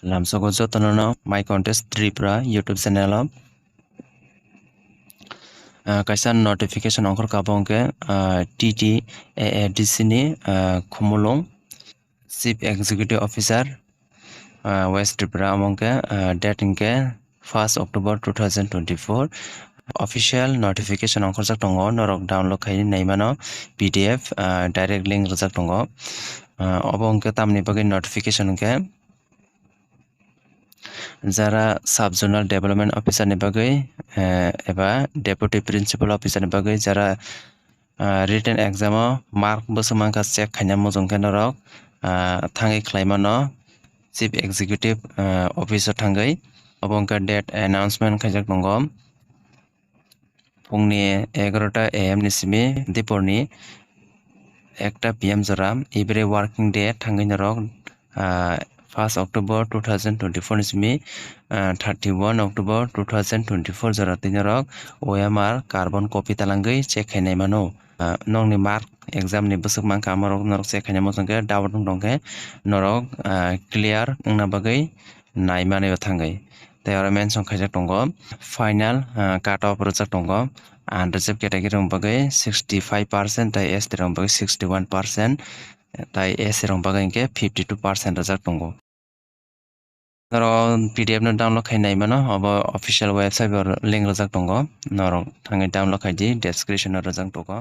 Lamsogo jotono My Contest Tripura YouTube channel kaisa notification ongkor kabongke TTAADC ni Khumulung Chief Executive Officer West Tripura amongke date ingke 1st October 2024 official notification ongkor jak tongo norok download khaini naimano PDF direct link rijak tongo obo ongke tamni bagui notification ke jara subzonal development officer ni bagui eba deputy principal officer ni bagui jara written exam o mark bosmangka check khaina mojongke norok thangai khlaimano chief executive officer thangai obo ongka date announcement khaijak tongo pungni 11:00 AM ni simi diporni 1:00 PM jora every working day thangai norok 1st October 2024 ni simi 31 October 2024 jora tinorok OMR carbon copy talangui check khainai mano nongni mark exam ni busuk mangka amarok norok check khainai mojongke doubt ongtongke norok clear wngna bagui naimani thangai tei oro mention khaijak tongo final cut off rijak tongo unreserved category rok bagui 65% tei ST rok bagui 61% tei SC rok bagui hingke 52% rijak tongo oro PDF no download khainai mano obo official website o link rijak tongo norok thangai download khaidi description o rijak tongo.